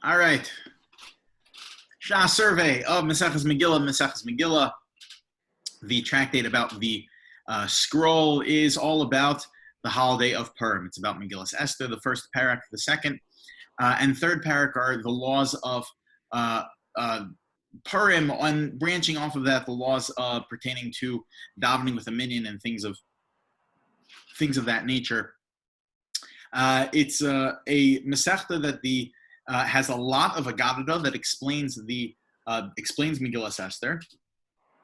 All right. Shas survey of Mesechta, the tractate about the scroll is all about the holiday of Purim. It's about Megillah Esther, the first parak, the second, and third parak are the laws of Purim, and branching off of that, the laws pertaining to davening with a minyan and things of that nature. It's a Mesechta that has a lot of Aggadah that explains Megillah Esther,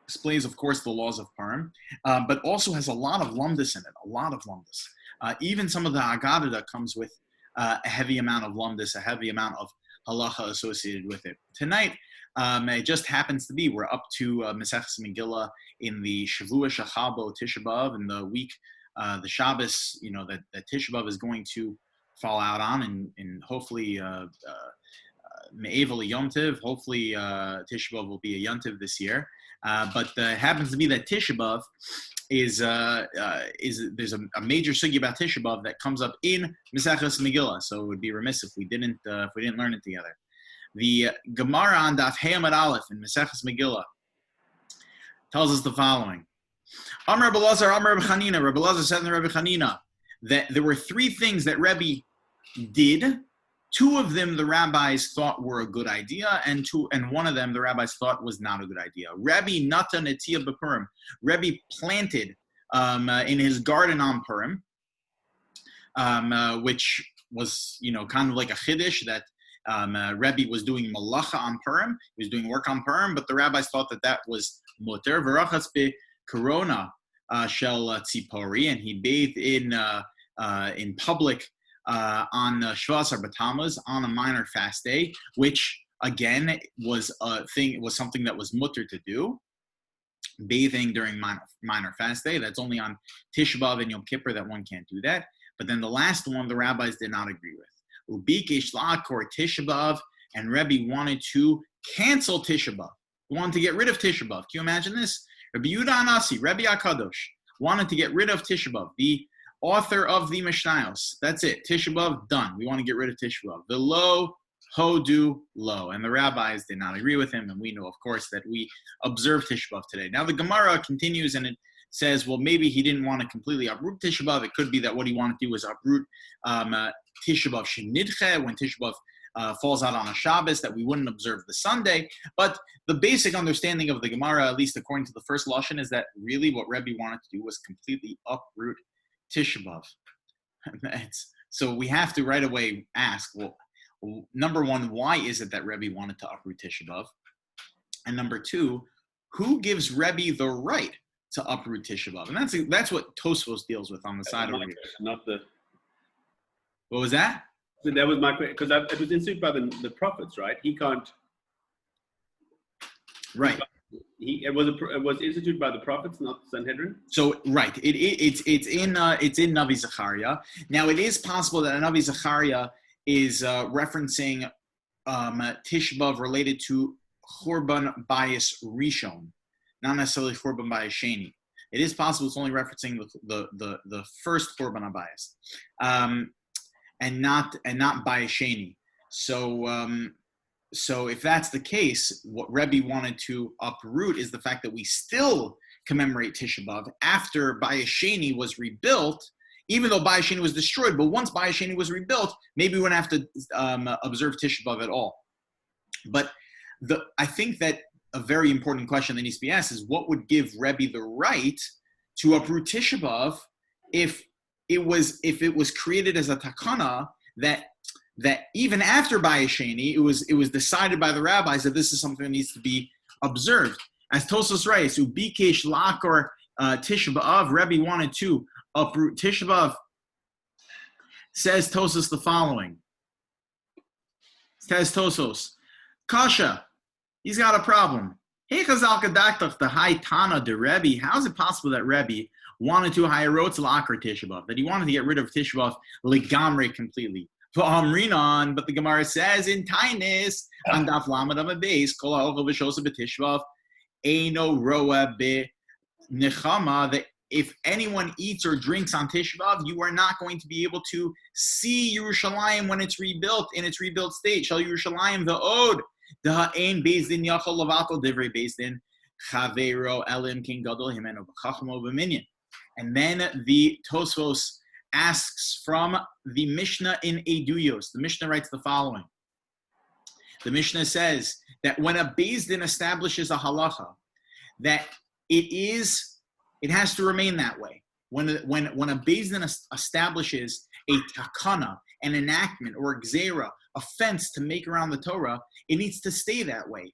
explains, of course, the laws of Purim, but also has a lot of lumdus in it, even some of the Aggadah that comes with a heavy amount of lumdus, a heavy amount of halacha associated with it. Tonight, it just happens to be, we're up to Mesechta Megillah in the Shavua Shachabo Tisha B'Av, in the week, the Shabbos, that Tisha B'Av is going to fall out on, and hopefully Me'evel Yom Tiv, hopefully Tisha B'Av will be a Yom Tiv this year. But it happens to be that Tisha B'Av is there's a major sugya about Tisha B'Av that comes up in Mesechta Megillah, so it would be remiss if we didn't learn it together. The Gemara on Daf Hey Amud Aleph in Mesechta Megillah tells us the following: Amar Rabbi Lazar, Amar Rabbi Chanina. Rabbi Lazar said to Rabbi Chanina that there were three things that Rabbi did. Two of them the rabbis thought were a good idea, and one of them the rabbis thought was not a good idea. Rabbi Nata Netia B'Purim. Rabbi planted in his garden on Purim, which was kind of like a chiddush that Rabbi was doing malacha on Purim. He was doing work on Purim, but the rabbis thought that was muter. V'rachas be corona shel tzipori, and he bathed in public on Shas or Batamuz on a minor fast day, which again was something that was mutter to do. Bathing during minor fast day, that's only on Tisha B'Av and Yom Kippur that one can't do that. But then the last one the rabbis did not agree with. Ubikesh la'akor Tisha B'Av, and Rebbe wanted to cancel Tisha B'Av. He wanted to get rid of Tisha B'Av. Can you imagine this? Rabbi Yehuda Anasi, Rebbe HaKadosh, wanted to get rid of Tisha B'Av. The author of the Mishnayos. That's it. Tisha B'Av, done. We want to get rid of Tisha B'Av. The lo, hodu, lo. And the rabbis did not agree with him, and we know, of course, that we observe Tisha B'Av today. Now the Gemara continues, and it says, well, maybe he didn't want to completely uproot Tisha B'Av. It could be that what he wanted to do was uproot Tisha B'Av Shenidche, when Tisha B'Av falls out on a Shabbos, that we wouldn't observe the Sunday. But the basic understanding of the Gemara, at least according to the first Lashon, is that really what Rebbe wanted to do was completely uproot Tisha B'Av. So we have to right away ask, well, number one, why is it that Rebbe wanted to uproot Tisha B'Av? And number two, who gives Rebbe the right to uproot Tisha B'Av? And that's what Tosfos deals with on the side over here. Not the. What was that? So that was my question, because it was instituted by the prophets, right? He can't. Right. It was instituted by the prophets, not the Sanhedrin. So right, it's in Navi Zechariah. Now it is possible that Navi Zechariah is referencing Tisha B'Av related to Churban Bayis Rishon, not necessarily Churban Bayis Sheni. It is possible it's only referencing the first Churban Bayis, and not Bayis Sheni. So if that's the case, what Rebbe wanted to uproot is the fact that we still commemorate Tisha B'Av after Bayis Sheni was rebuilt, even though Bayis Sheni was destroyed. But once Bayis Sheni was rebuilt, maybe we wouldn't have to observe Tisha B'Av at all. But I think that a very important question that needs to be asked is, what would give Rebbe the right to uproot Tisha B'Av if it was created as a takana that even after Bayis Sheni, it was decided by the rabbis that this is something that needs to be observed. As Tosfos writes, Ubikesh la'akor Tisha B'Av, Rebbe wanted to uproot Tisha B'Av. Says Tosfos the following. Says Tosfos, Kasha, he's got a problem. Hey Chazal Kedaktach, the high Tana de Rebbe. How is it possible that Rebbe wanted to hayarot la'akor Tisha B'Av, that he wanted to get rid of Tisha B'Av legamre completely? But the Gemara says in Tainis on Daf Lamed Amud Beis, Kol ha'ochel v'shosa b'Tisha B'Av eino roa b'nechama, that if anyone eats or drinks on Tisha B'Av, you are not going to be able to see Yerushalayim when it's rebuilt in its rebuilt state. Shall Yerushalayim v'od da'ain beis din yachol levatal divrei beis din chavero elim king gadol himenu b'chachmo b'minyan. And then the Tosfos asks from the Mishnah in Eduyos. The Mishnah writes the following. The Mishnah says that when a beis din establishes a halacha, that it has to remain that way. When a beis din establishes a takana, an enactment or a gzera, a fence to make around the Torah, it needs to stay that way,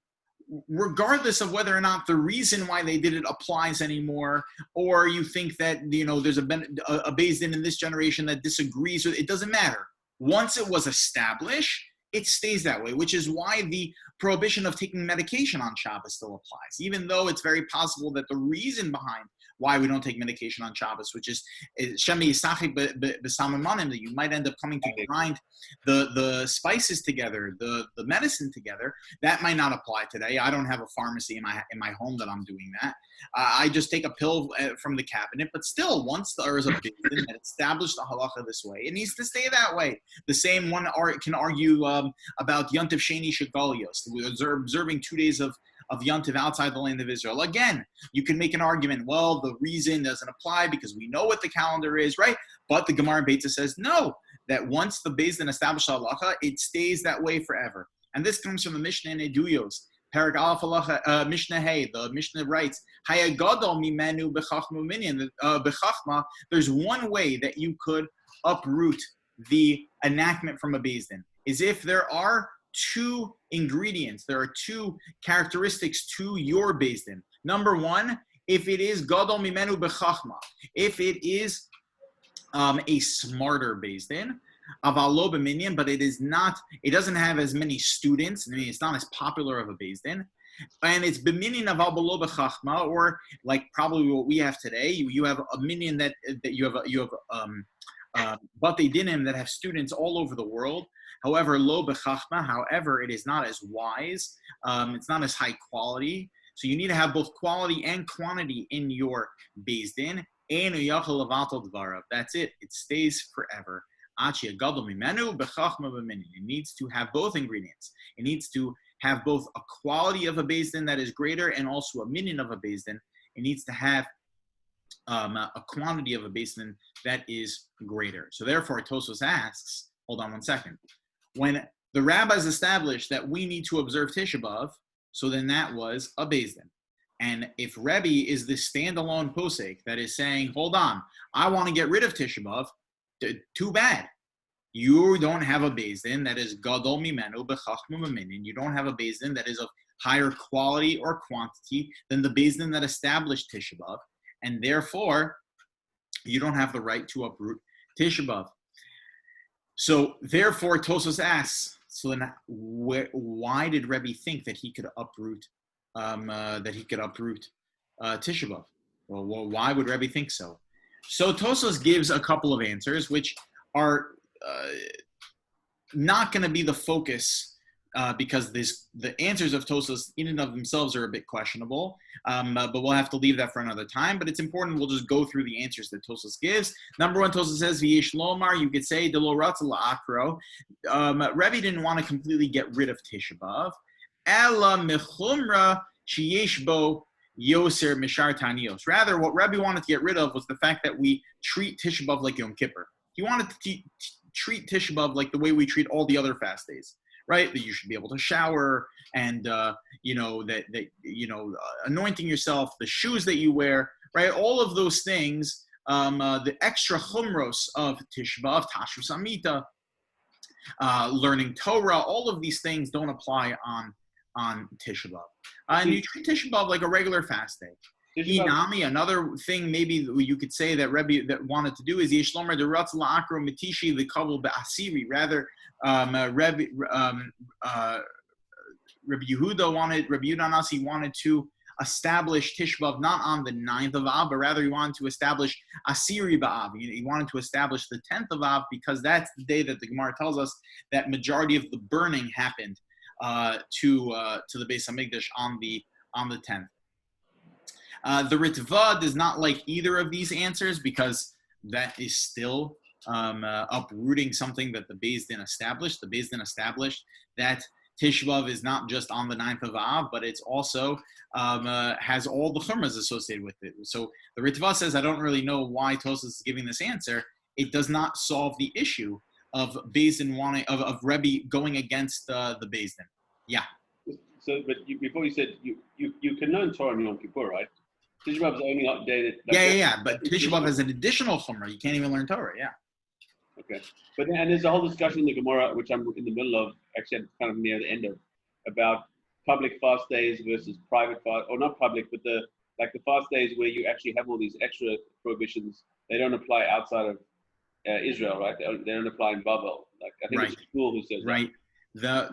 regardless of whether or not the reason why they did it applies anymore, or you think that there's a beis din in this generation that disagrees with it. It doesn't matter. Once it was established, it stays that way, which is why the prohibition of taking medication on Shabbos still applies, even though it's very possible that the reason behind why we don't take medication on Shabbos, which is Shemi Yisachik b'Samamanim, that you might end up coming to grind the spices together, the medicine together, that might not apply today. I don't have a pharmacy in my home that I'm doing that. I just take a pill from the cabinet, but still, once there is a beis din that established the halacha this way, it needs to stay that way. The same one can argue about Yontif Sheni Shegalios, observing 2 days of Yontif outside the land of Israel. Again, you can make an argument, well, the reason doesn't apply because we know what the calendar is, right? But the Gemara in Beitza says, no, that once the beis din established halacha, it stays that way forever. And this comes from the Mishnah in Eduyos. Parak Aleph Halacha, Mishnah Hey, the Mishnah writes, Hayagadol mimenu b'chachma minyan, b'chachma, there's one way that you could uproot the enactment from a beis din, is if there are two ingredients, there are two characteristics to your beis din. Number one, if it is gadol mimenu b'chachma, if it is a smarter beis din, avalo b'minyan, but it doesn't have as many students. I mean, it's not as popular of a beis din, and it's b'minyan aval b'lo b'chachma, or like probably what we have today. You have a minyan that you have batei dinim that have students all over the world. However, lo b'chachma, however, it is not as wise. It's not as high quality. So you need to have both quality and quantity in your beis din. Einu yachol levatal dvarav. That's it. It stays forever. It needs to have both ingredients. It needs to have both a quality of a beis din that is greater and also a minyan of a beis din. It needs to have a quantity of a beis din that is greater. So therefore, Tosfos asks, hold on one second. When the rabbis established that we need to observe Tisha B'Av, so then that was a beis din. And if Rabbi is this standalone posek that is saying, hold on, I want to get rid of Tisha B'Av, too bad. You don't have a beis din that is gadol mimenu b'chachma b'minyan. You don't have a beis din that is of higher quality or quantity than the beis din that established Tisha B'Av, and therefore you don't have the right to uproot Tisha B'Av. So therefore, Tosfos asks, so then why did Rebbe think that he could uproot Tisha B'Av? Well, why would Rebbe think so? So Tosfos gives a couple of answers, which are not going to be the focus because the answers of Tosfos in and of themselves are a bit questionable, but we'll have to leave that for another time. But it's important. We'll just go through the answers that Tosfos gives. Number one, Tosfos says, V'yesh lomar, you could say, de lo ratza la'akro. Rebbe didn't want to completely get rid of Tisha B'Av. Ela mechumra sheyesh bo yoser mishar tanios. Rather, what Rebbe wanted to get rid of was the fact that we treat Tisha B'Av like Yom Kippur. He wanted to treat Tisha B'Av like the way we treat all the other fast days. Right, that you should be able to shower, and anointing yourself, the shoes that you wear, right? All of those things, the extra chumros of Tisha B'Av, Tashrus Amita, learning Torah, all of these things don't apply on Tisha B'Av. And you treat Tisha B'Av like a regular fast day. Inami, another thing maybe you could say that Rebbe that wanted to do is Yeshlomer de Ratz La'akro Mitishi the Kabul Ba'asiri. Rather, Rebbe Yehuda Nasi wanted to establish Tisha B'Av not on the 9th of Av, but rather he wanted to establish Asiri Ba'av. He wanted to establish the 10th of Av because that's the day that the Gemara tells us that majority of the burning happened to the Beis Hamikdash on the 10th. The Ritva does not like either of these answers because that is still uprooting something that the Beis Din established. The Beis Din established that Tish B'Av is not just on the 9th of Av, but it's also has all the chumras associated with it. So the Ritva says, I don't really know why Tosas is giving this answer. It does not solve the issue of Beis Din wanting of Rebbe going against the Beis Din. Yeah. So, but before you said you can learn Torah on Yom Kippur, right? Tisha B'Av is the only day that. Yeah. But Tisha B'Av has an additional chumrah. You can't even learn Torah. Yeah. Okay, but and there's a whole discussion in the Gemara, which I'm in the middle of, actually kind of near the end of, about public fast days versus private fast, or not public, but the fast days where you actually have all these extra prohibitions. They don't apply outside of Israel, right? They don't apply in Babel. Like I think it's Shul who says right. The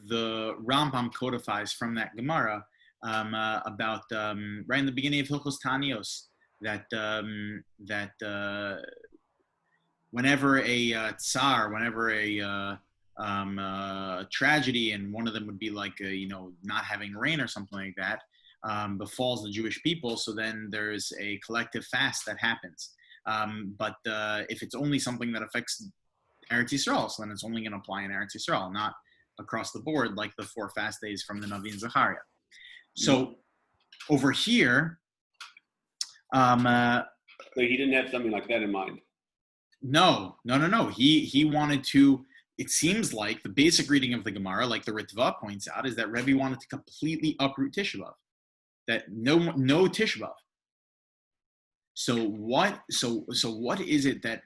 the Rambam codifies from that Gemara about right in the beginning of Hilchos Tanios that whenever a tsar, whenever a tragedy, and one of them would be like not having rain or something like that, befalls the Jewish people. So then there's a collective fast that happens. But if it's only something that affects Eretz Yisrael, so then it's only going to apply in Eretz Yisrael, not across the board like the 4 fast days from the Navi and Zechariah. So over here, so he didn't have something like that in mind. No. He wanted to. It seems like the basic reading of the Gemara, like the Ritva points out, is that Rebbe wanted to completely uproot Tisha B'Av, that no Tisha B'Av. So what is it that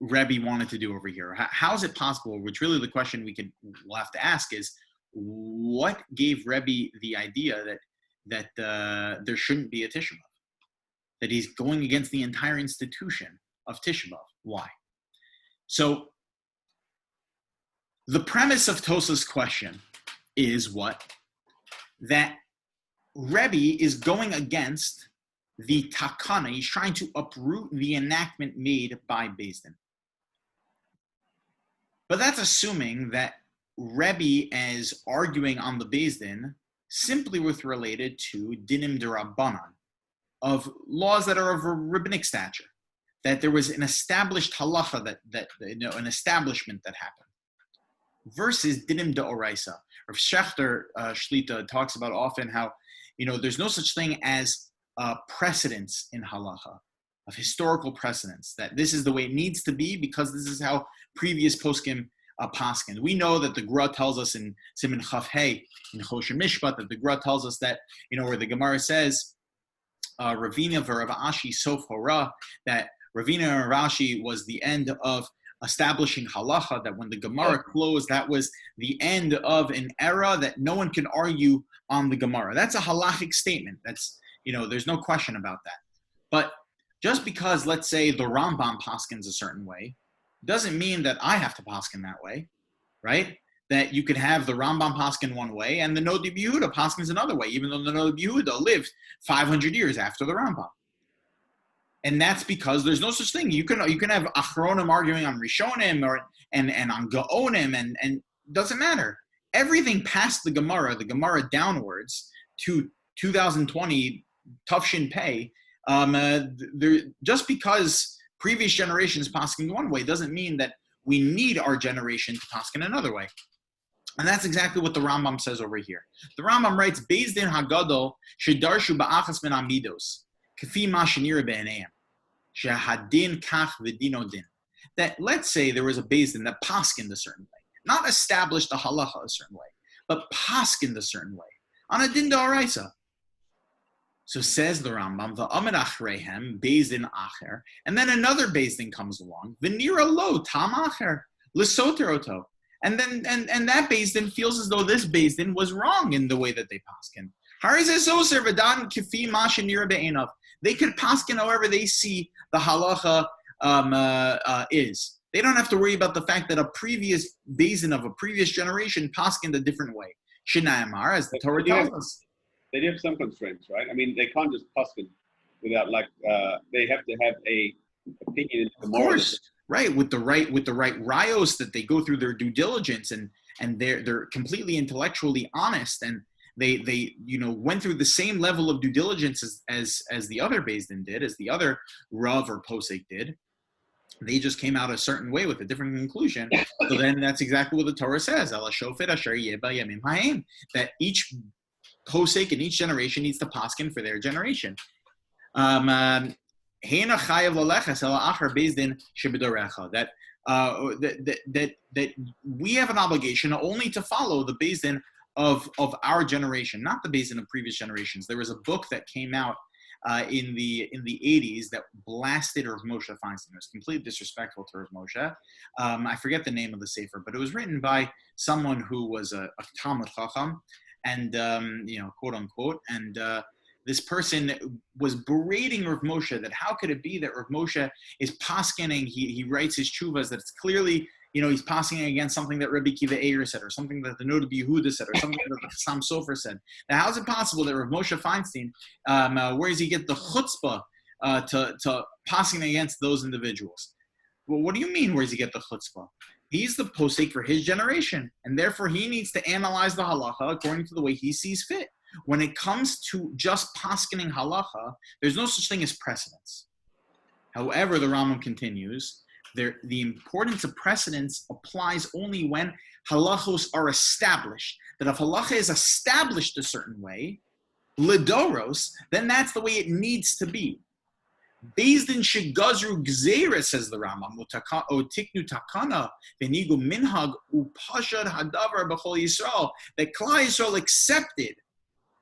Rebbe wanted to do over here? How is it possible? Which really the question we'll have to ask is, what gave Rebbe the idea that there shouldn't be a Tisha B'Av? That he's going against the entire institution of Tisha B'Av. Why? So the premise of Tosa's question is what? That Rebbe is going against the takana. He's trying to uproot the enactment made by Beis Din. But that's assuming that Rebbe is arguing on the Beis Din simply with related to dinim d'Rabbanan, of laws that are of a rabbinic stature, that there was an established halacha an establishment that happened, versus dinim d'oraisa. Rav Shechter Shlita talks about often how there's no such thing as precedence in halacha, of historical precedence, that this is the way it needs to be because this is how previous poskim paskin. We know that the Gra tells us in Siman Chaf Hey in Choshen Mishpat, that the Gra tells us that where the Gemara says Ravina v'Rav Ashi Sof Hora, that Ravina and Rashi was the end of establishing halacha, that when the Gemara closed, that was the end of an era that no one can argue on the Gemara. That's a halachic statement. That's, there's no question about that. But just because, let's say, the Rambam paskins a certain way, doesn't mean that I have to paskin that way, right? That you could have the Rambam paskin one way and the Nodib Yehuda paskins another way, even though the Nodib Yehuda lived 500 years after the Rambam. And that's because there's no such thing. You can have Achronim arguing on Rishonim and on Gaonim, and doesn't matter. Everything past the Gemara downwards to 2020 Tufshin Pei, just because previous generations paskin one way doesn't mean that we need our generation to paskin another way. And that's exactly what the Rambam says over here. The Rambam writes, Beis Din Hagadol shedarshu ba'achas min amidos, kafi ma shenira be'eneim, shehadin kach v'dino din. That let's say there was a Beis Din that paskined a certain way, not established a halacha a certain way, but paskined a certain way, on a din d'oraisa. So says the Rambam, the Amid Achreihem, Beis Din Acher, and then another Beis Din comes along, V'nira lo tam acher, l'soter oto. And then and that Beis Din feels as though this Beis Din was wrong in the way that they paskin. They could paskin however they see the halacha is. They don't have to worry about the fact that a previous Beis Din of a previous generation paskined a different way. Shinayamar, as the Torah tells us. They do have some constraints, right? I mean, they can't just paskin without they have to have a opinion. Of course. Right, with the right rayos, that they go through their due diligence and they're completely intellectually honest, and they went through the same level of due diligence as the other Beis Din did, as the other Rav or Posek did. They just came out a certain way with a different conclusion. So then that's exactly what the Torah says. That each posek in each generation needs to paskin for their generation. That we have an obligation only to follow the Beis Din of our generation, not the Beis Din of previous generations. There was a book that came out in the 80s that blasted Rav Moshe Feinstein. It was completely disrespectful to Rav Moshe. I forget the name of the sefer, but it was written by someone who was a Talmud Chacham, and quote unquote, and this person was berating Rav Moshe that how could it be that Rav Moshe is paskening, he writes his tshuvas that it's clearly, he's paskening against something that Rabbi Kiva Eir said, or something that the Niddah Yehuda said, or something that the Chassam Sofer said. Now, how is it possible that Rav Moshe Feinstein, where does he get the chutzpah to paskening against those individuals? Well, what do you mean, where does he get the chutzpah? He's the posek for his generation, and therefore he needs to analyze the halacha according to the way he sees fit. When it comes to just paskening halacha, there's no such thing as precedence. However, the Rambam continues, the importance of precedence applies only when halachos are established. That if halacha is established a certain way, lidoros, then that's the way it needs to be. Beis Din shegazru gzeira, says the Rambam, o tiknu takana v'nigu minhag upashad hadavar b'chol Yisrael, that Klal Yisrael accepted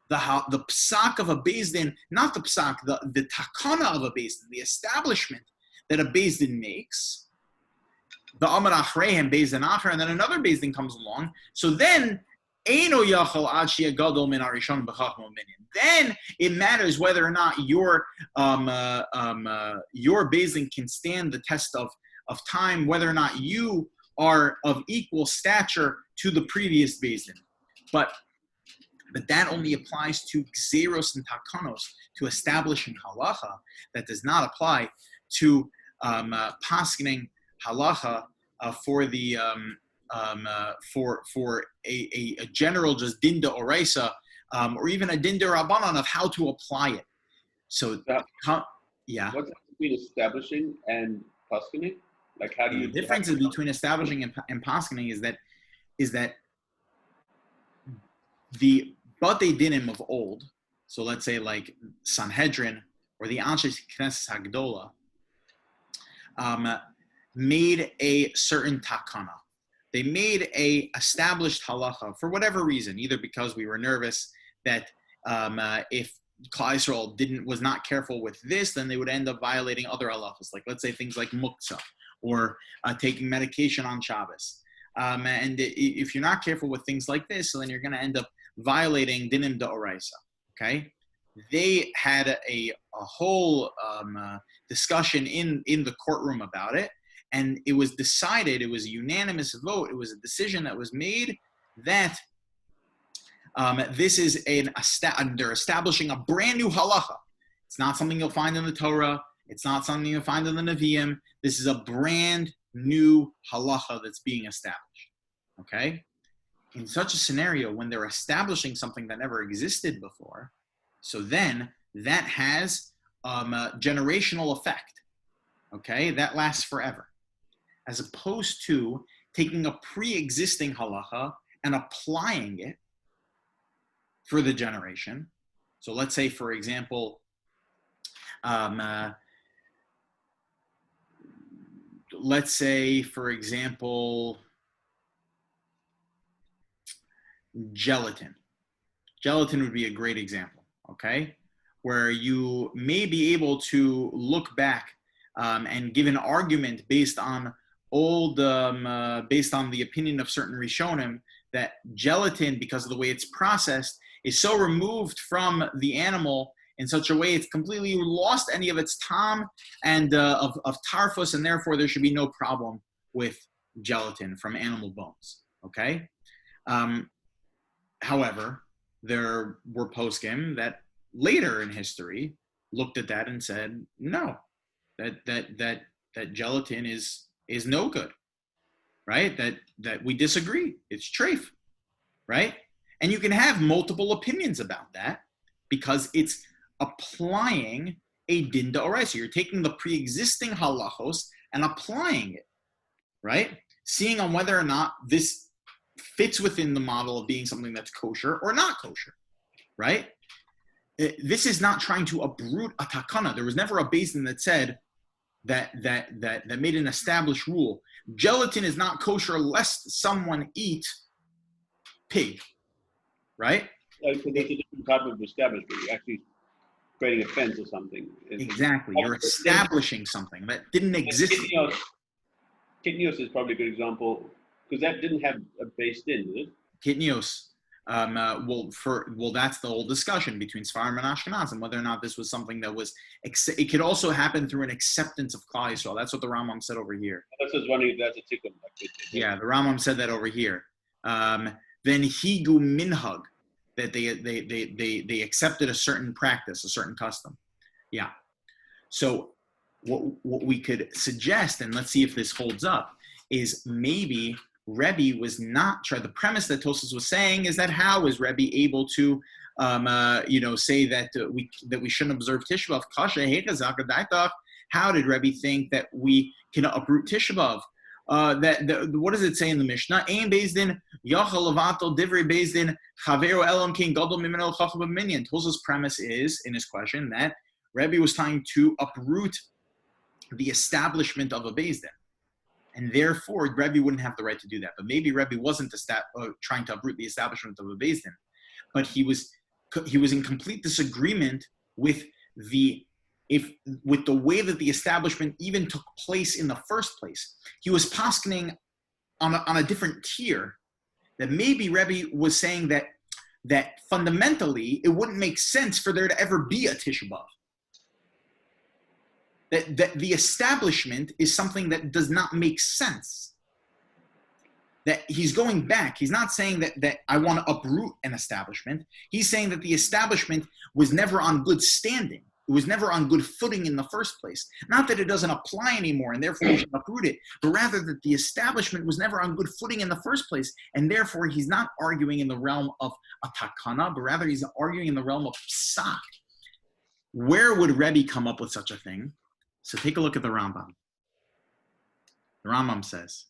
the psak of a Beis Din, not the psak, the takana of a Beis Din, the establishment that a Beis Din makes, the Amar Achreihem Beis Din Acher, and then another Beis Din comes along. So then, Eino Yachol Ad Sheyeh Gadol Min Harishon B'Chachma U'Minyan. Then it matters whether or not your Beis Din can stand the test of time, whether or not you are of equal stature to the previous Beis Din. But that only applies to gzeros and takanos, to establishing halacha. That does not apply to paskening halacha for the for a general just dinda oraisa, or even a dinda rabbanon of how to apply it. So yeah. What's between establishing and paskening? Like, how do you? The difference between establishing and paskening is that the Batei Dinim of old, so let's say like Sanhedrin or the Anshe Knesset Hagdola, made a certain takana. They made a established halacha for whatever reason, either because we were nervous that if Klal Yisrael was not careful with this, then they would end up violating other halachas, like let's say things like muktzah or taking medication on Shabbos. And if you're not careful with things like this, so then you're going to end up violating dinim da'oraisa. Okay, they had a whole discussion in the courtroom about it, and it was decided. It was a unanimous vote. It was a decision that was made that this is they're establishing a brand new halacha. It's not something you'll find in the Torah. It's not something you'll find in the Nevi'im. This is a brand new halacha that's being established. Okay. In such a scenario, when they're establishing something that never existed before, so then that has a generational effect, okay? That lasts forever. As opposed to taking a pre-existing halacha and applying it for the generation. So let's say, for example, gelatin. Gelatin would be a great example, okay? Where you may be able to look back and give an argument based on based on the opinion of certain Rishonim that gelatin, because of the way it's processed, is so removed from the animal in such a way it's completely lost any of its tom and of tarfus, and therefore there should be no problem with gelatin from animal bones, okay? However, there were poskim that later in history looked at that and said, no, that gelatin is no good, right? That we disagree. It's treif, right? And you can have multiple opinions about that because it's applying a din d'oraisa. You're taking the pre-existing halachos and applying it, right? Seeing on whether or not this fits within the model of being something that's kosher or not kosher, right? This is not trying to uproot a takana. There was never a basin that said that made an established rule. Gelatin is not kosher lest someone eat pig, right? Because it's a different type of establishment. You're actually creating a fence or something. Exactly. You're establishing something that didn't exist. Kitnios is probably a good example because that didn't have a base din, did it? Kitnios. That's the whole discussion between Sfarim and Ashkenaz and whether or not this was something that was. It could also happen through an acceptance of Klal Yisrael. That's what the Rambam said over here. That's just wondering if that's a tikkun. Yeah, the Rambam said that over here. Then higu minhag, that they accepted a certain practice, a certain custom. Yeah. So what we could suggest, and let's see if this holds up, is maybe Rebbe was not trying. The premise that Tosfos was saying is that how is Rebbe able to, say that we shouldn't observe Tisha B'av? How did Rebbe think that we can uproot Tisha B'av? What does it say in the Mishnah? Ein Bezdin Yachal Levatel Divrei Bezdin Chaveru Elam King Gadol Mimeno Chacham B'Minyan. Tosfos' premise is in his question that Rebbe was trying to uproot the establishment of a Bezdin. And therefore, Rebbe wouldn't have the right to do that. But maybe Rebbe wasn't trying to uproot the establishment of a Beis Din, but he was in complete disagreement with the way that the establishment even took place in the first place. He was poskening on a different tier. That maybe Rebbe was saying that fundamentally it wouldn't make sense for there to ever be a Tisha B'av. That the establishment is something that does not make sense. That he's going back. He's not saying that I want to uproot an establishment. He's saying that the establishment was never on good standing. It was never on good footing in the first place. Not that it doesn't apply anymore and therefore we should uproot it, but rather that the establishment was never on good footing in the first place, and therefore he's not arguing in the realm of a takana, but rather he's arguing in the realm of psak. Where would Rebbe come up with such a thing? So take a look at the Rambam. The Rambam says,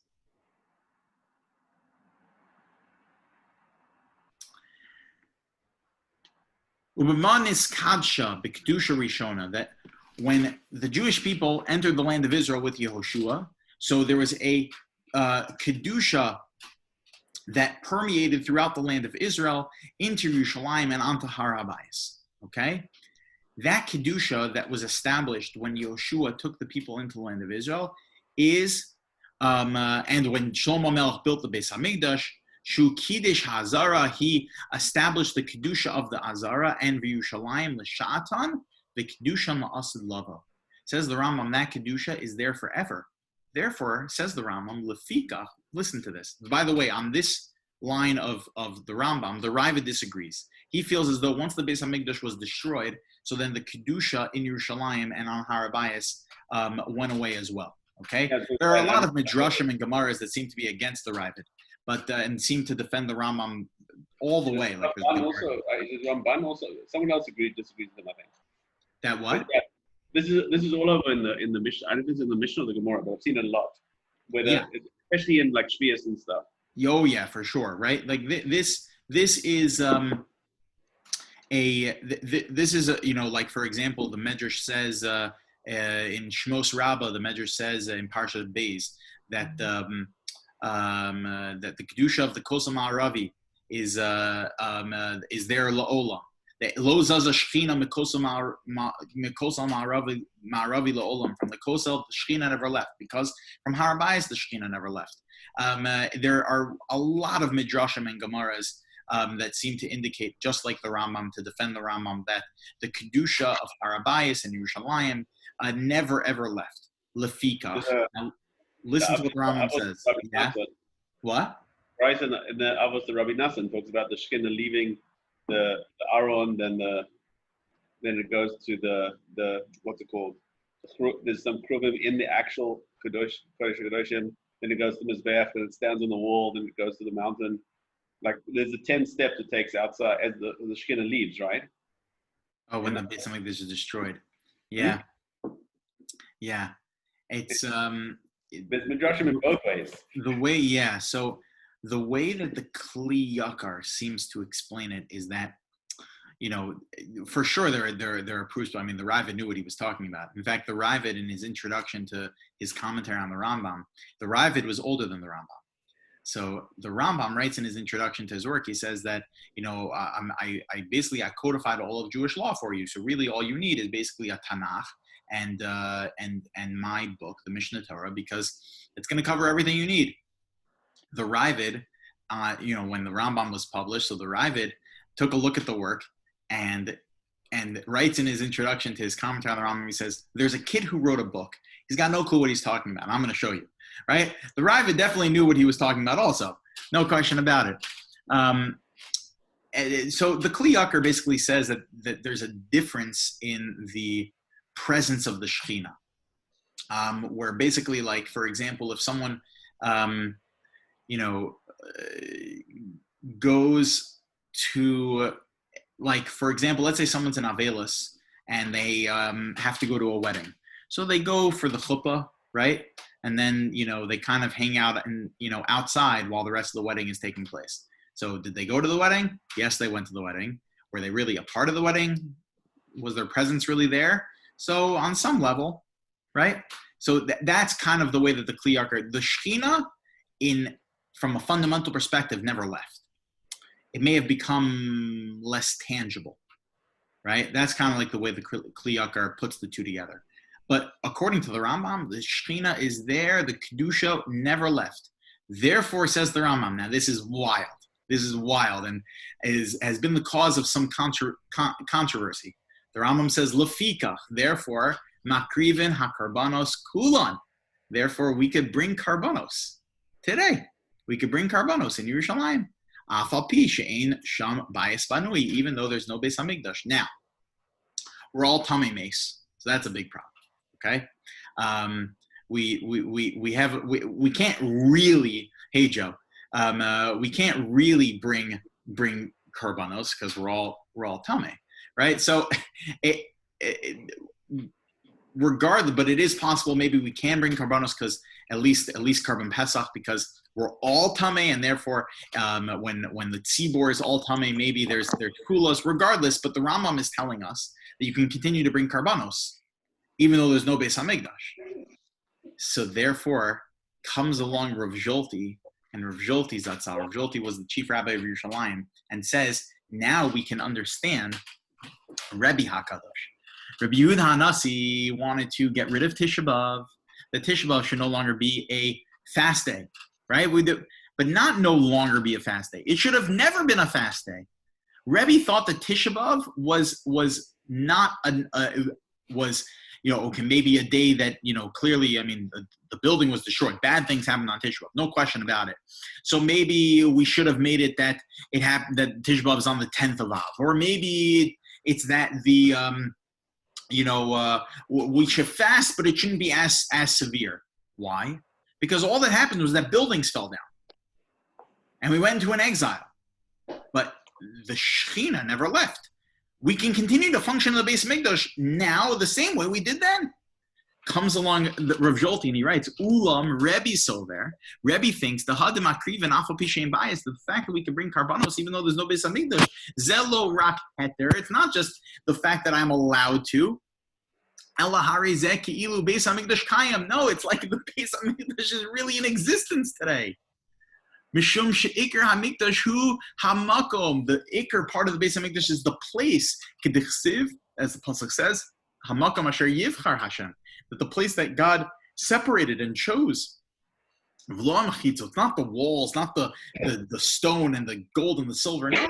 Ubamanis Kadsha B'Kedusha Rishona, that when the Jewish people entered the land of Israel with Yehoshua, so there was a Kedusha that permeated throughout the land of Israel into Yerushalayim and onto Har HaBayis. Okay? That Kedusha that was established when Yehoshua took the people into the land of Israel is, and when Shlomo Melech built the Beis HaMikdash, Shu Kiddush HaZara, he established the Kedusha of the Azara, and V'Yushalayim L'Sha'atan, the Kedusha Ma'asid Lavo. Says the Rambam, that Kedusha is there forever. Therefore, says the Rambam, Lefika, listen to this. By the way, on this line of the Rambam, the Raiva disagrees. He feels as though once the Beis HaMikdash was destroyed, so then the Kedusha in Yerushalayim and on Har HaBayis went away as well. Okay? There are a lot of Midrashim and Gemaras that seem to be against the Raiva, but and seem to defend the Rambam all the way. Like Ramban also, someone else disagrees with him, I think. That what? Yeah, this is all over in the Mishnah. I don't think it's in the Mishnah or the Gemara, but I've seen it a lot. Especially in like Shvias and stuff. Oh yeah, for sure, right? Like this is this is like for example, the Medrash says in Shmos Rabbah, the Medrash says in Parshat Beis that that the kedusha of the Kosam Aravi is there laolam. That lo zaza shechina mikosam Aravi laolam. From the Kosel, the shechina never left, because from Har HaBayis the shechina never left. There are a lot of midrashim and gemaras that seem to indicate, just like the Rambam, to defend the Rambam, that the kedusha of Har HaBayis and Yerushalayim never ever left. Lefika. Listen to what the Rambam says. Yeah. What? Right, in the Avos, the Rabbi Nassan talks about the shechina leaving the Aron, then it goes to the what's it called? There's some kruvim in the actual Kodesh Kedoshim. Then it goes to Mizbeach, then it stands on the wall, then it goes to the mountain. Like there's the 10 steps it takes outside as the Shekhinah leaves, right? Oh, when the Beis Hamikdash is destroyed. Yeah. Yeah. It's There's midrashim in both ways. the way, yeah. So the way that the Kli Yakar seems to explain it is that, for sure there are proofs. I mean, the Ravid knew what he was talking about. In fact, the Ravid, in his introduction to his commentary on the Rambam, the Ravid was older than the Rambam. So the Rambam writes in his introduction to his work, he says that, I codified all of Jewish law for you. So really all you need is basically a Tanakh and my book, the Mishnah Torah, because it's going to cover everything you need. The Ravid, when the Rambam was published, so the Ravid took a look at the work and writes in his introduction to his commentary on the Rambam, he says, there's a kid who wrote a book. He's got no clue what he's talking about. I'm going to show you. Right? The Ravid definitely knew what he was talking about also. No question about it. So the Kli Yakar basically says that there's a difference in the presence of the Shekhinah. Where basically, like, for example, if someone, goes to, like, for example, let's say someone's in Avelis and they have to go to a wedding. So they go for the chuppah, right? And then, they kind of hang out and, outside while the rest of the wedding is taking place. So did they go to the wedding? Yes, they went to the wedding. Were they really a part of the wedding? Was their presence really there? So on some level, right? So that's kind of the way that the Kli Yakar, the Shekhinah, from a fundamental perspective, never left. It may have become less tangible, right? That's kind of like the way the Kli Yakar puts the two together. But according to the Rambam, the Shekhinah is there. The Kedusha never left. Therefore, says the Rambam, now this is wild. This is wild and has been the cause of some controversy. The Rambam says, Lefika, therefore, makrivin hakarbanos kulan. Therefore, we could bring karbanos today. We could bring karbanos in Yerushalayim. Afal pi she'ein sham bayis banui, even though there's no Beis Hamikdash. Now, we're all tummy mace, so that's a big problem. Okay, we can't really. Hey Joe, we can't really bring karbanos because we're all tummy, right? So, regardless, but it is possible maybe we can bring karbanos because at least karban pesach because we're all tummy and therefore when the tzibor is all tummy maybe there's kulos regardless. But the Rambam is telling us that you can continue to bring karbanos even though there's no Beis Hamikdash. So therefore comes along Rav Zolti, and Rav Zolti Zatzal. Rav Zolti was the chief rabbi of Yerushalayim, and says, now we can understand Rebbe HaKadosh. Rabbi Yehuda HaNasi wanted to get rid of Tisha B'Av. The Tisha B'Av should no longer be a fast day, right? But not no longer be a fast day. It should have never been a fast day. Rebbe thought that Tisha B'Av was not okay, maybe a day that, clearly, I mean, the building was destroyed. Bad things happened on Tisha B'Av, no question about it. So maybe we should have made it that it happened, that Tisha B'Av is on the 10th of Av. Or maybe it's that we should fast, but it shouldn't be as severe. Why? Because all that happened was that buildings fell down. And we went into an exile. But the Shekhinah never left. We can continue to function in the Beis Hamikdash now the same way we did then. Comes along Rav Zolti and he writes, Ulam Rebbe Sover. Rebbe thinks the Hadim Akriv and Afal Pishein Bias, the fact that we can bring karbanos even though there's no Beis Hamikdash, Zelo Rak Heter. It's not just the fact that I'm allowed to. Elahari Zeki Ilu Beis Hamikdash Kayam. No, it's like the Beis Hamikdash is really in existence today. Mishum she'ikar hamikdash hu hamakom. The ikar part of the Beis Hamikdash is the place. Kedichsiv, as the pasuk says, hamakom asher yivchar Hashem. That the place that God separated and chose. V'lo hamachitzot. It's not the walls, not the stone and the gold and the silver. No.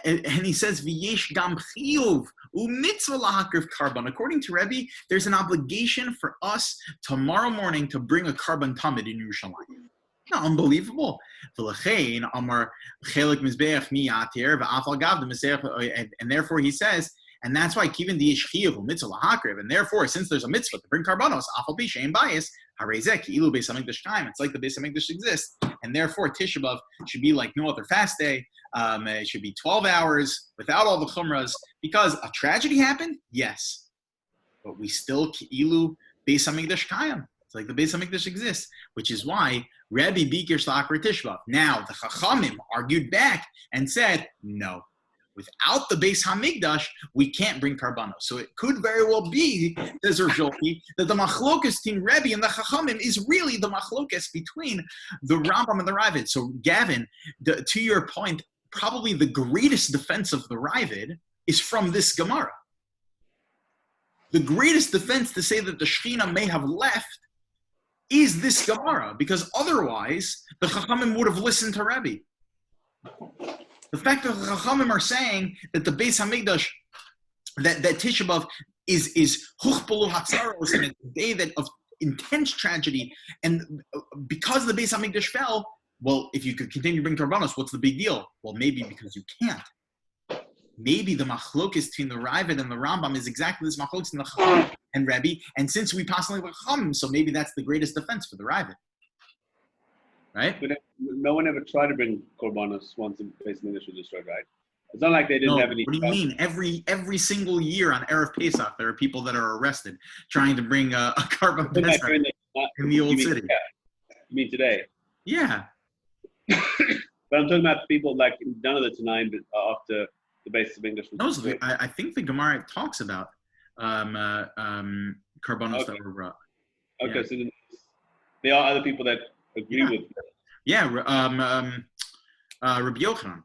And he says, V'yesh gam chiyuv u'mitzvah lahakriv karban. According to Rebbe, there's an obligation for us tomorrow morning to bring a karban tamid in Yerushalayim. Not unbelievable. And therefore he says, and that's why kivin di yishchiyav mitzvah lahakriv. And therefore, since there's a mitzvah to bring karbanos, afal pi she'ein bias, Harezek, Ilu Beis Hamikdash time. It's like the Beis Hamikdash exists, and therefore Tisha B'av should be like no other fast day. It should be 12 hours without all the chumras because a tragedy happened. Yes, but we still Ilu Beis Hamikdash Kayam. It's like the Beis Hamikdash exists, which is why Rabbi Bikir Shlachar Tisha B'av. Now the Chachamim argued back and said no. Without the Beis Hamikdash, we can't bring karbanos. So it could very well be, says Rav Zolki, that the machlokas between Rebbe and the Chachamim is really the machlokas between the Rambam and the Ravid. So Gavin, to your point, probably the greatest defense of the Ravid is from this Gemara. The greatest defense to say that the Shechina may have left is this Gemara, because otherwise the Chachamim would have listened to Rebbe. The fact that the Chachamim are saying that the Beis Hamikdash, that Tisha B'av is Huchpelu Hatzaros, and it's a day that of intense tragedy, and because the Beis Hamikdash fell, well, if you could continue to bring Karbanos, what's the big deal? Well, maybe because you can't. Maybe the machlokes between the Ravid and the Rambam is exactly this machlokes in the Chachamim and Rebbe, and since we pass on the Chachamim, so maybe that's the greatest defense for the Ravid. Right? But no one ever tried to bring korbanos once the Beis Hamikdash was destroyed, right? It's not like they didn't have any. What do you mean? Every single year on Erev Pesach, there are people that are arrested trying to bring a carbon Pesach in the old city. You mean today? Yeah. But I'm talking about people like none of the Tanaim after the Beis Hamikdash was destroyed. I think the Gemara talks about karbanos that were brought. Okay, so then there are other people that agree with that. Yeah, Rabbi Yochanan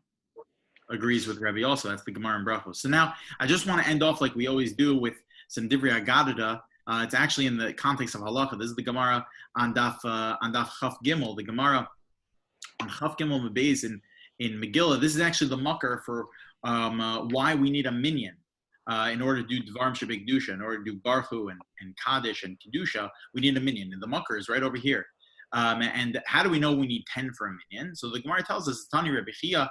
agrees with Rabbi also. That's the Gemara in Brachos. So now I just want to end off like we always do with some Divrei Aggadah. It's actually in the context of halacha. This is the Gemara on Daf Chaf Gimel. The Gemara on Chaf Gimel Mebeis in Megillah. This is actually the mucker for why we need a minyan in order to do Dvarim Shebekdusha, in order to do Barchu and Kaddish and Kedusha. We need a minyan, and the mucker is right over here. And how do we know we need 10 for a minyan? So the Gemara tells us, Tani Rabbi Chia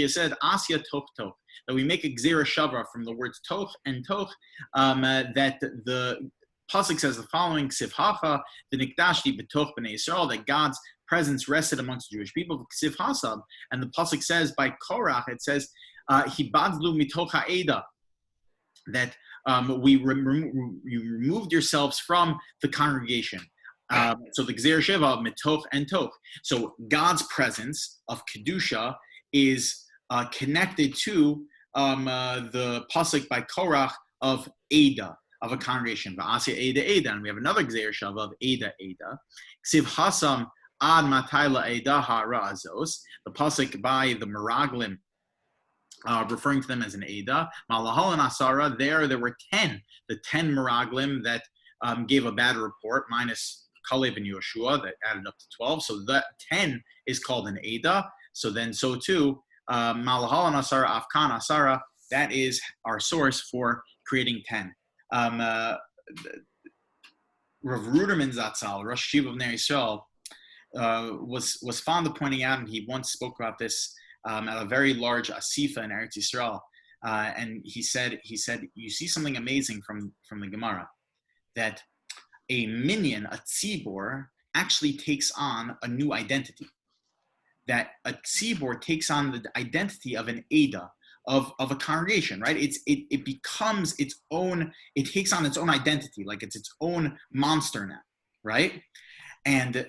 said, Asya toch toch, that we make a gzera shavra from the words toch and toch, that the pasuk says the following, Ksiv hacha, the nikdashti betoch b'nei Yisrael, that God's presence rested amongst the Jewish people, Ksiv hasab, and the pasuk says by Korach, it says, hibadlu mitoch ha'eda, that you removed yourselves from the congregation. So the Gzer Sheva of Mitoch and Toch. So God's presence of Kedusha is connected to the pasuk by Korach of Ada, of a congregation. V'asya Ada Ada. And we have another Gzer Sheva of Ada Ada. Ksiv Hasam Ad Matayla Ada Ha'ra'azos. The pasuk by the Meraglim, referring to them as an Ada. Malahal and Asara, there were 10. The 10 Meraglim that gave a bad report, minus Kalev and Yoshua, that added up to 12. So that 10 is called an Ada. So too, Malahal and Asara, Afkan Asara, that is our source for creating 10. Rav Ruderman Zatzal, Rosh Yeshiva of Ner Yisrael, was fond of pointing out, and he once spoke about this at a very large asifa in Eretz Yisrael, and he said, you see something amazing from the Gemara, that a minyan, a tzibor, actually takes on a new identity. That a tzibor takes on the identity of an Ada, of a congregation, right? It becomes its own, it takes on its own identity, like it's its own monster now, right? And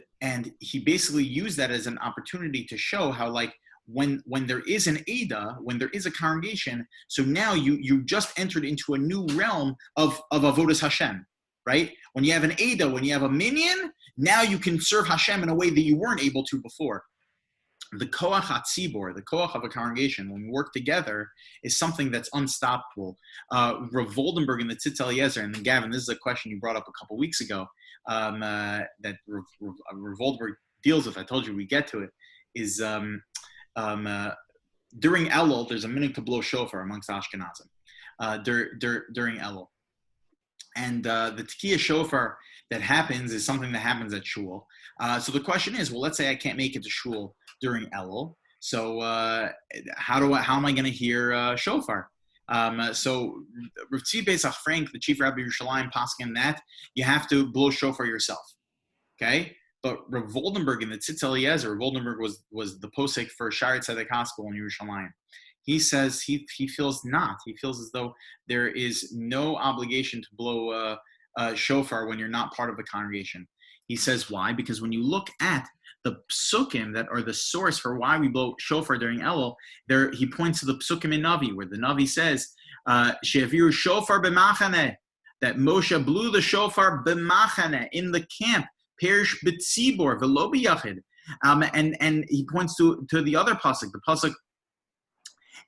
he basically used that as an opportunity to show how, like, when there is an Ada, when there is a congregation, so now you just entered into a new realm of avodas Hashem, right? When you have an Ada, when you have a minyan, now you can serve Hashem in a way that you weren't able to before. The koach hatzibor, the koach of a congregation, when we work together, is something that's unstoppable. Rav Voldenberg in the Tzitz Eliezer, and then Gavin, this is a question you brought up a couple weeks ago, that Rav Voldenberg deals with. I told you we get to it. Is during Elul, there's a minute to blow shofar amongst Ashkenazim during Elul. And the Tekiah shofar that happens is something that happens at shul. So the question is, well, let's say I can't make it to shul during Elul. So how am I going to hear shofar? So Rav Tzvi Pesach Frank, the chief rabbi of Yerushalayim, paskin that you have to blow shofar yourself. Okay, but Rav Voldenberg in the Tzitz Eliezer, Rav Voldenberg was the posek for Shaarei Tzedek Hospital in Yerushalayim. He says he feels not. He feels as though there is no obligation to blow shofar when you're not part of the congregation. He says why? Because when you look at the psukim that are the source for why we blow shofar during Elul, there he points to the psukim in Navi, where the Navi says, "She'aviru shofar b'machane," that Moshe blew the shofar b'machane in the camp, perish b'tzibor v'lo b'yachid, and he points to the other pasuk, the pasuk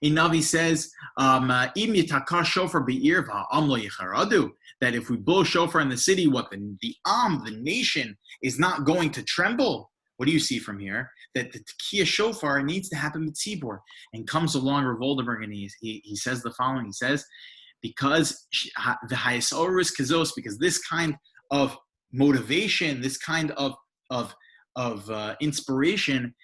in Navi says, "Im yitakar shofar be'irva am lo yicharadu," that if we blow shofar in the city, what the nation is not going to tremble. What do you see from here? That the Tekiah shofar needs to happen with Tzibor. And comes along Rav Voldenberg and he says the following. He says, because the Hayasorus Kazos, because this kind of motivation, this kind of inspiration,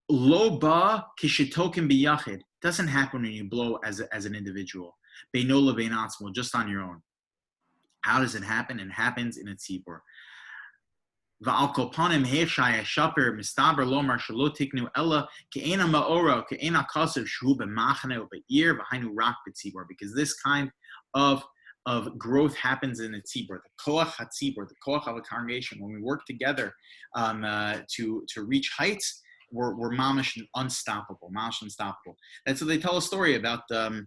lo ba kishitokim biyachid, doesn't happen when you blow as an individual. Beinola beinatzmo, just on your own. How does it happen? It happens in a tzibor. Va'al kol panim he'shaya shaper mistaber lomar shelo tiknu ella ke'ena ma'ora ke'ena kasev shu b'machane u'be'ir v'hainu rak b'tzibor, because this kind of growth happens in the tzibor, the koach hatzibor, the koach of a congregation. When we work together to reach heights, we're mamash unstoppable, mamash unstoppable. And so they tell a story about Rabbi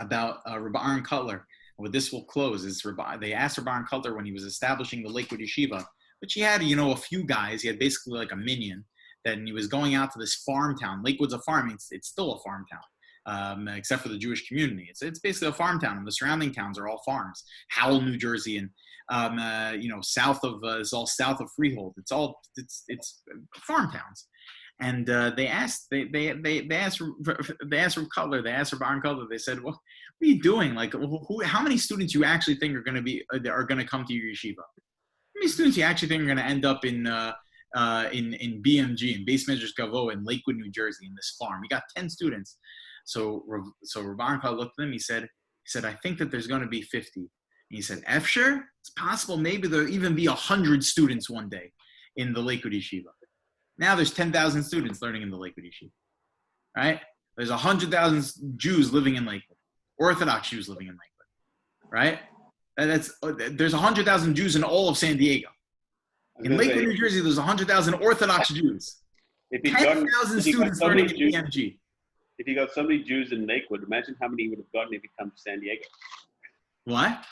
Aaron Cutler. What this will close is they asked Rabbi Aaron Cutler when he was establishing the Lakewood Yeshiva, which he had, a few guys. He had basically like a minion. Then he was going out to this farm town. Lakewood's a farm. It's still a farm town, except for the Jewish community. It's basically a farm town, and the surrounding towns are all farms. Howell, New Jersey, and south of it's all south of Freehold. It's farm towns. And they asked from Cutler, they asked Rabbi Aaron Cutler, they said, "What are you doing? Like, how many students you actually think are going to come to your yeshiva? How many students you actually think are going to end up in BMG, in Beis Medrash Gavo in Lakewood, New Jersey, in this farm? We got 10 students." So Rabbi Aaron Cutler looked at him. He said, "I think that there's going to be 50." And he said, "Efsher, it's possible. Maybe there'll even be 100 students one day in the Lakewood Yeshiva." Now there's 10,000 students learning in the Lakewood Yeshiva, right? There's 100,000 Jews living in Lakewood, Orthodox Jews living in Lakewood, right? There's 100,000 Jews in all of San Diego. In Lakewood, New Jersey, there's 100,000 Orthodox Jews. 10,000 students learning in BMG. If you got so many Jews in Lakewood, imagine how many you would have gotten if you come to San Diego. What? I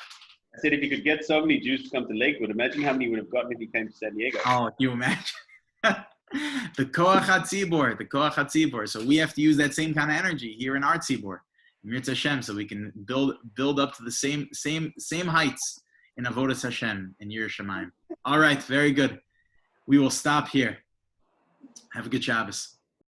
said if you could get so many Jews to come to Lakewood, imagine how many you would have gotten if you came to San Diego. Oh, can you imagine? The koach hatzibor. So we have to use that same kind of energy here in our tzibor, Mirtz Hashem, so we can build up to the same heights in Avodas Hashem in Yireh Shamayim. All right, very good. We will stop here. Have a good Shabbos.